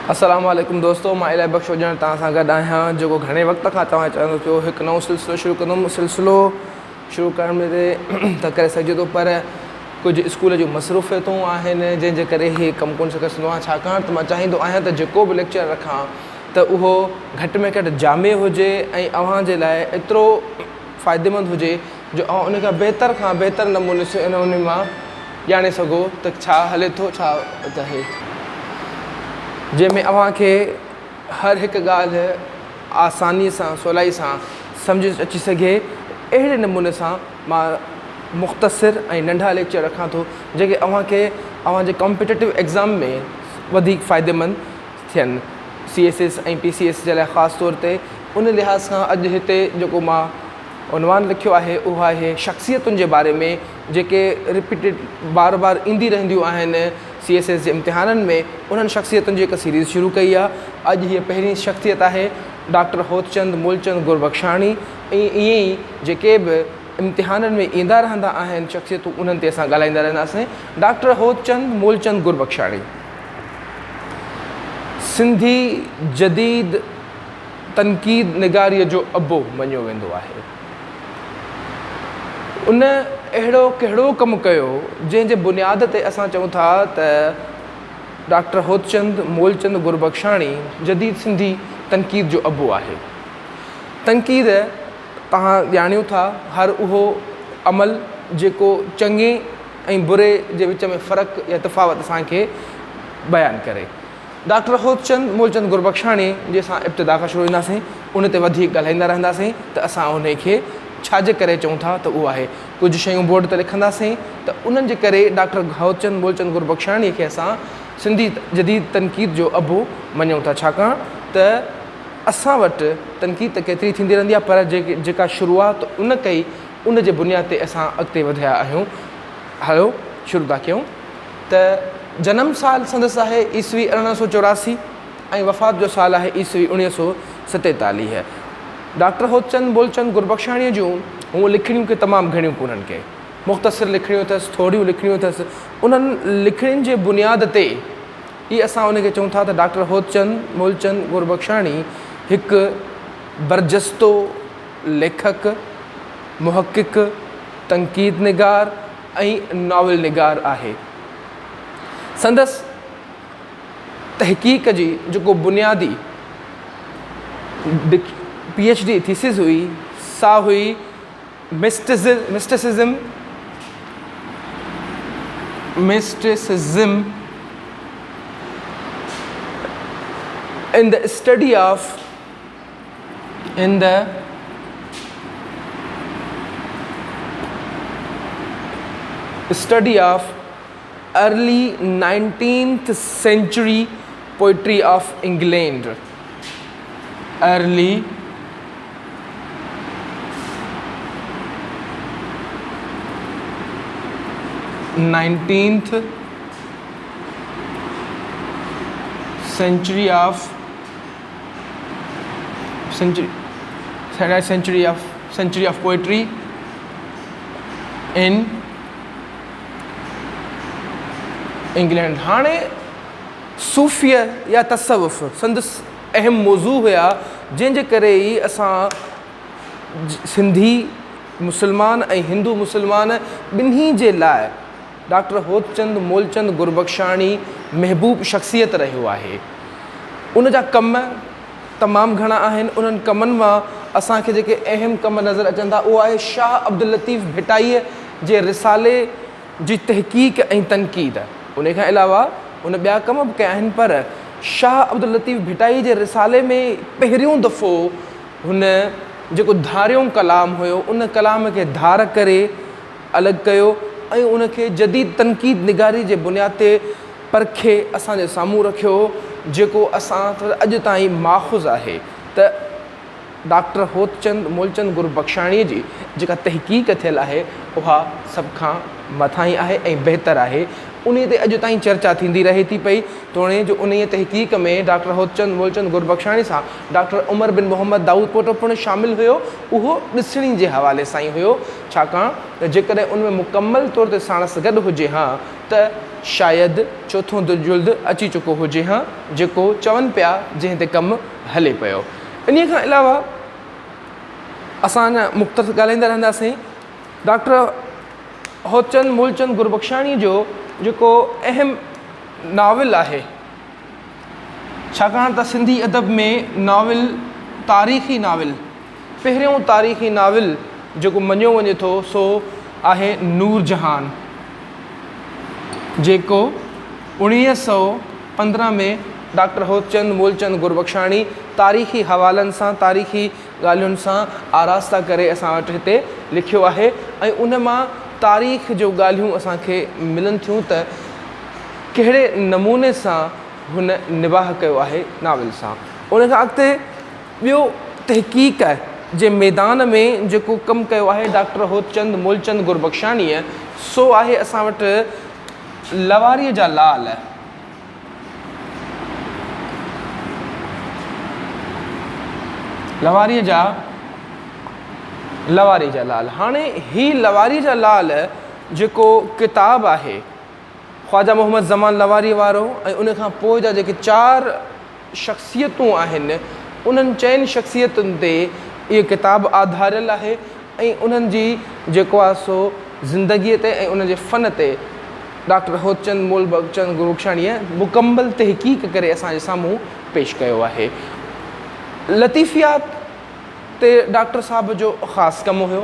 अस्सलाम वालेकुम दोस्तों, मां इलाही बख़्श हुजण तव्हां सां गॾु आहियां, जेको घणे वक़्त खां तव्हां चवंदो पियो हिकु नओं सिलसिलो शुरू कंदुमि। सिलसिलो शुरू करण में त करे सघिजे थो, पर कुझु स्कूल जूं मसरूफ़ियतूं आहिनि जंहिंजे करे इहे कमु कोन करे सघंदो आहियां। छाकाणि त मां चाहींदो आहियां त जेको बि लेक्चर रखां त उहो घटि में घटि जामे हुजे ऐं अव्हांजे लाइ एतिरो फ़ाइदेमंद हुजे जो उन खां बहितर नमूने से उन मां ॼाणे सघो त छा हले थो, छा त आहे, जंहिंमें अव्हांखे हर हिकु ॻाल्हि आसानीअ सां सवलाई सां सम्झ अची सघे। अहिड़े नमूने सां मां मुख़्तसिर ऐं नंढा लेक्चर रखां थो जेके अव्हांजे कॉम्पिटेटिव एग्ज़ाम में वधीक फ़ाइदेमंद थियनि, CSS ऐं PCS जे लाइ ख़ासि तौर ते। उन लिहाज़ सां अॼु हिते जेको मां उनवान लिखियो आहे उहो आहे शख़्सियतुनि जे बारे में, जेके रिपीटेड बार बार ईंदी रहंदियूं आहिनि CSS जे इम्तिहाननि में। उन्हनि शख़्सियतुनि जी हिकु सीरीज़ शुरू कई आहे। अॼु हीअ पहिरीं शख़्सियत आहे डॉक्टर होतचंद मूलचंद गुरबख्शाणी। ऐं ईअं ई जेके बि इम्तिहाननि में ईंदा रहंदा आहिनि शख़्सियतूं, उन्हनि ते असां ॻाल्हाईंदा रहंदासीं। डॉक्टर होतचंद मूलचंद गुरबख्शाणी सिंधी जदीद तनक़ीद निगारीअ जो अबो मञियो वेंदो आहे। उन अहिड़ो कहिड़ो कमु कयो जंहिंजे बुनियाद ते असां चऊं था त डॉक्टर होतचंद मूलचंद गुरबख्शाणी जदीद सिंधी तनक़ीद जो अबो आहे। तनक़ीद तव्हां ॼाणियो था, हर उहो अमल जेको चङे ऐं बुरे जे विच में फ़र्क़ु या तफ़ावत असांखे बयानु करे। डॉक्टर होतचंद मूलचंद गुरबख्शाणी जे असां इब्तिदा खां शुरू ईंदासीं, उन ते वधीक ॻाल्हाईंदा रहंदासीं त असां उन खे छाजे करे चऊं था त उहो आहे। कुझु शयूं बोर्ड ते लिखंदासीं त उन्हनि जे करे डॉक्टर होतचंद मूलचंद गुरबख्शाणीअ खे असां सिंधी जदीद तनक़ीद जो अबो मञूं था। छाकाणि त असां वटि तनक़ीद त केतिरी थींदी रहंदी आहे, पर जेका शुरूआत उन कई उन जे बुनियाद ते असां अॻिते वधिया आहियूं। हलो शुरू था कयूं। त जनम साल संदसि आहे ईस्वी 1884 ऐं वफ़ात जो साल आहे ईस्वी 1947। डॉक्टर होतचंद मूलचंद गुरबख्शाणीअ जूं हूअ लिखणियूं के तमामु घणियूं कोन्हनि के, मुख़्तसिर लिखणियूं अथसि, थोरियूं लिखणियूं अथसि। उन्हनि लिखणियुनि जे बुनियाद ते ई असां उनखे चऊं था त डॉक्टर होतचंद मूलचंद गुरबख्शाणी हिकु बरजस्तो लेखक, मुहक़िक़, तनक़ीद निगार ऐं नॉवल निगार आहे। संदसि तहक़ीक़ जी जेको बुनियादी PhD थीसिस हुई सा हुई mysticism in the study of early 19th century poetry of England. Early 19th century of poetry in England. हाणे सूफ़िया या तसव्वुफ़ संदसि अहम मौज़ू हुया, जंहिंजे करे ई असां सिंधी मुस्लमान ऐं हिंदू मुस्लमान ॿिन्ही जे लाइ डॉक्टर होतचंद मूलचंद गुरबख्शाणी महबूब शख़्सियत रहियो आहे। उन जा कम तमामु घणा आहिनि। उन्हनि कमनि मां असांखे जेके अहम कम नज़र अचनि था उहो आहे शाह अब्दुल लतीफ़ भिटाईअ जे रिसाले जी तहक़ीक़ ऐं तनक़ीद। उन खां अलावा उन ॿिया कम बि कया आहिनि, पर शाह अब्दुल लतीफ़ भिटाई जे रिसाले में पहिरियों दफ़ो हुन जेको धारियों कलाम हुयो उन कलाम खे धार करे अलॻि कयो ऐं उनखे जदीद तनक़ीद निगारी जे बुनियाद ते परखे असांजे साम्हूं रखियो, जेको असां अॼु ताईं माख़ूज़ आहे त डॉक्टर होतचंद मूलचंद गुरबख्शाणीअ जी जेका तहक़ीक़ थियल आहे उहा सभ खां मथां ई आहे ऐं बहितर आहे। उन ते अॼु ताईं चर्चा थींदी रहे थी पई। तोणे जो उन तहक़ीक़ में डॉक्टर होतचंद मूलचंद गुरबख्शाणी सां डॉक्टर उमर बिन मोहम्मद दाऊद पोटो पिणु शामिलु हुयो, उहो ॾिसणी जे हवाले सां ई हुयो। छाकाणि त जेकॾहिं उन में मुकमल तौर ते साणस गॾु हुजे हा त शायदि चोथों जुल्द अची चुको हुजे हा, जेको चवनि पिया जंहिं ते कमु हले पियो। इन खां अलावा असां अञा मुख़्तलिफ़ ॻाल्हाईंदा रहंदासीं। डॉक्टर होतचंद मूलचंद गुरबख्शाणी जो जेको अहम नाविल आहे, छाकाणि त सिंधी अदब में नाविल तारीख़ी नाविल, पहिरियों तारीख़ी नाविल जेको मञियो वञे थो सो आहे नूर जहान, जेको 1915 में डॉक्टर होतचंद मूलचंद गुरबख्शाणी तारीख़ी हवालनि सां, तारीख़ी ॻाल्हियुनि सां आरास्ता करे असां वटि हिते लिखियो आहे। ऐं उन मां तारीख़ जो ॻाल्हियूं असांखे मिलनि थियूं त कहिड़े नमूने सां हुन निबाह कयो आहे नाविल सां। उन खां अॻिते ॿियो तहक़ीक़ जे मैदान में जेको कमु कयो आहे डॉक्टर होतचंद मूलचंद गुरबख्शाणीअ, सो आहे असां वटि लवारीअ जा लाल। लवारी जा लाल। हाणे ही लवारी जा लाल जेको किताबु आहे ख़्वाजा मोहम्मद ज़मान लवारी वारो ऐं उन खां पोइ जा जेके 4 शख़्सियतूं आहिनि, उन्हनि चइनि शख़्सियतुनि ते इहा किताबु आधारियल आहे ऐं उन्हनि जी जेको आहे सो ज़िंदगीअ ते ऐं उन जे फ़न ते डॉक्टर होतचंद मूलचंद गुरबख्शाणीअ मुकम्मल तहक़ीक़ करे असांजे साम्हूं पेश कयो आहे। लतीफ़ियात ते डॉक्टर साहब जो ख़ासि कमु हुयो।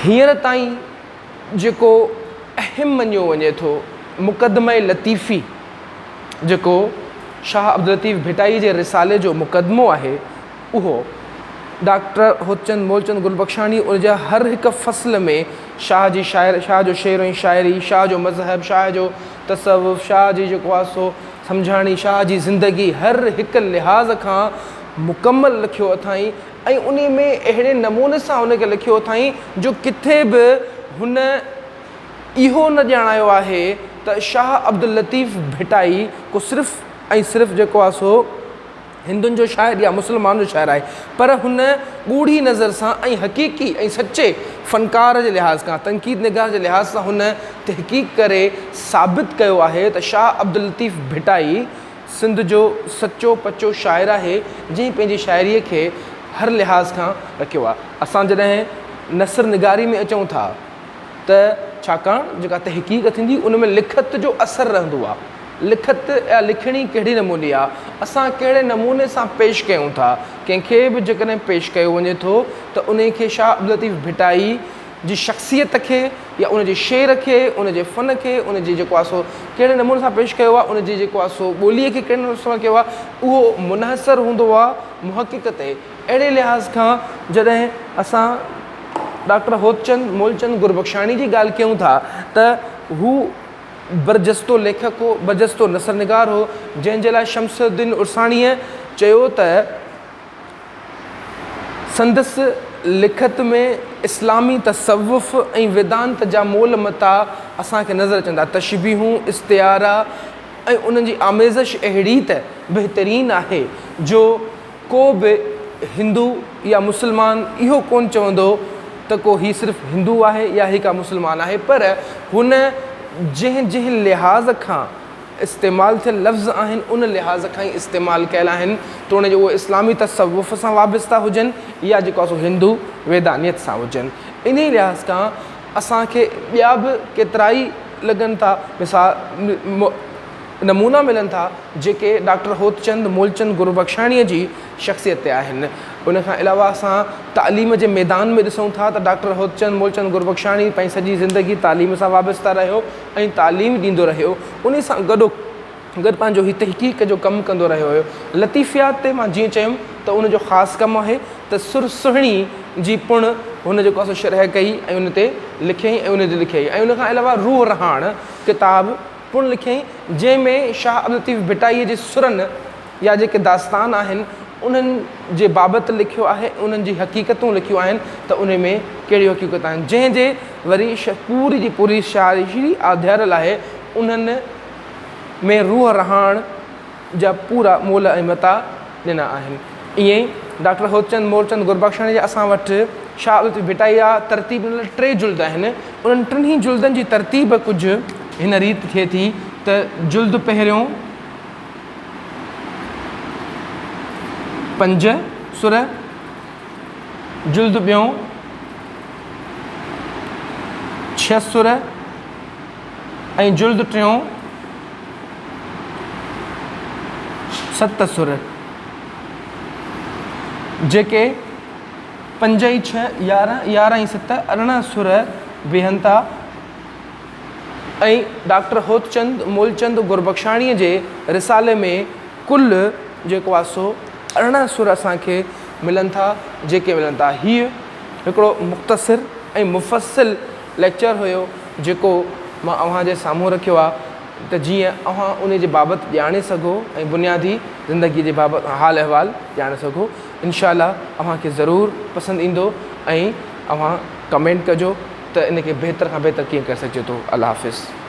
हींअर ताईं जेको अहम मञियो वञे थो मुक़दमे लतीफ़ी, जेको शाह अब्दुल लतीफ़ भिटाई जे रिसाले जो मुक़दमो आहे, उहो डॉक्टर होतचंद मूलचंद गुरबख्शाणी उनजा हर हिकु फ़सल में शाह जी शाह जो शेर ऐं शाइरी, शाह जो मज़हब, शाह जो तसव्वुफ़, शाह जी जेको आहे सो सम्झाणी, शाह जी ज़िंदगी हर हिकु लिहाज़ खां मुकमल लिखियो अथई। ऐं उन में अहिड़े नमूने सां उनखे लिखियो अथई जो किथे बि हुन इहो न ॼाणायो आहे त शाह अब्दुल लतीफ़ भिटाई को सिर्फ़ु ऐं सिर्फ़ु जेको आहे सो हिंदुनि जो शाइर या मुस्लमान जो शाइर आहे, पर हुन ॻूढ़ी नज़र सां ऐं हक़ीक़ी ऐं सचे फ़नकार जे लिहाज़ खां, तनक़ीद निगाह जे लिहाज़ सां हुन तहक़ीक़ करे साबित कयो आहे त शाह अब्दुल लतीफ़ भिटाई सिंध जो सचो पचो शाइर आहे, जंहिं पंहिंजी शाइरीअ खे हर लिहाज़ खां रखियो आहे। असां जॾहिं नसर निगारी में अचूं था त छाकाणि जेका तहक़ीक़ थींदी उन में लिखत जो असरु रहंदो आहे। लिखत या लिखणी कहिड़ी नमूने आहे, असां कहिड़े नमूने सां पेश कयूं था, कंहिंखे बि जेकॾहिं पेश कयो वञे थो त उन खे शाह अब्दुल लतीफ़ भिटाई जी शख़्सियत खे या उन जे शेर खे, उन जे फ़न खे, उन जी जेको आहे सो कहिड़े नमूने सां पेश कयो आहे, उन जी जेको आहे सो ॿोलीअ खे कहिड़े नमूने सां कयो आहे, उहो मुनहसर हूंदो आहे मुहक़िक़ ते। अहिड़े लिहाज़ खां जॾहिं असां डॉक्टर होतचंद मूलचंद गुरबख्शाणी जी ॻाल्हि कयूं था त हू बरजस्तो लेखक हो, बरजस्तो नसर निगार हो, जंहिंजे लाइ शमसुद्दीन उर्साणीअ चयो त संदसि लिखत में इस्लामी तसव्वुफ़ ऐं वेदांत जा मोल मता असांखे नज़र अचंदा, तशबीहूं, इस्तियारा ऐं उन्हनि जी आमेज़श अहिड़ी त बहितरीनु आहे जो को बि हिंदू या मुस्लमान इहो कोन चवंदो त को ही सिर्फ़ु हिंदू आहे या ही का मुस्लमान आहे, पर हुन जंहिं लिहाज़ खां इस्तेमालु थियल लफ़्ज़ आहिनि उन लिहाज़ खां ई इस्तेमालु कयल आहिनि, त उन जो उहे इस्लामी तसव्वुफ़ सां वाबस्ता हुजनि या जेको आहे हिंदू वेदानियत सां हुजनि। इन लिहाज़ खां असांखे ॿिया बि केतिरा ई लॻनि था नमूना मिलनि था जेके डॉक्टर होतचंद मूलचंद गुरबख्शाणीअ जी शख़्सियत ते आहिनि। उन खां अलावा असां तालीम जे मैदान में ॾिसूं था त डॉक्टर होतचंद मूलचंद गुरबख्शाणी पंहिंजी सॼी ज़िंदगी तालीम सां वाबस्ता रहियो ऐं तालीम ॾींदो रहियो, उन सां गॾो गॾु पंहिंजो ही तहक़ीक़ जो कमु कंदो रहियो हुयो। लतीफ़ियात ते मां जीअं चयुमि त उनजो ख़ासि कमु आहे त सुर सुहिणी जी पुण हुन जेको आहे शरह कई ऐं उन ते लिखियईं ऐं उन ते लिखियईं। ऐं उन खां अलावा रूह रहाण किताबु पुण लिखियईं, जंहिंमें शाह अब्दुल लतीफ़ भिटाईअ जे सुरनि या जेके दास्तान आहिनि उन्हनि जे बाबति लिखियो आहे, उन्हनि जी हक़ीक़तूं लिखियूं आहिनि त उन में कहिड़ियूं हक़ीक़त आहिनि, जंहिंजे वरी पूरी जी पूरी शायरी आधारियल आहे उन्हनि में रूह रहाण जा पूरा मोल ऐं मता ॾिना आहिनि। ईअं ई डॉक्टर होतचंद मोलचंद गुरबख्शाणी जा असां वटि शहादत भिटाइया तरतीब ॾिनल 3 जुल्द आहिनि। उन्हनि 3 जुल्दनि जी तरतीब कुझु हिन रीति थिए थी त जुल्द पहिरियों 5 सुर, जुल्द ॿियों 6 सुर ऐं जुल्द टियों 7 सुर, जेके 5 ऐं 6 11, 11 ऐं 7 18 सुर बीहनि था। ऐं डॉक्टर होतचंद मूलचंद गुरबख्शाणीअ जे रिसाले में कुल जेको आहे सो 18 सुर असांखे मिलनि था, जेके मिलनि था। हीअ हिकिड़ो मुख़्तसिर ऐं मुफ़स्सिल लेक्चर हुयो जेको मां अव्हांजे साम्हूं रखियो आहे त जीअं अव्हां उन जे बाबति ॼाणे सघो ऐं बुनियादी ज़िंदगीअ जे बाबति हाल अहिवाल ॼाणे सघो। इनशा अव्हांखे ज़रूरु पसंदि ईंदो ऐं अव्हां कमेंट कजो त इन खे बहितर खां बहितर कीअं करे सघिजे थो। अल्लाह हाफ़िज़।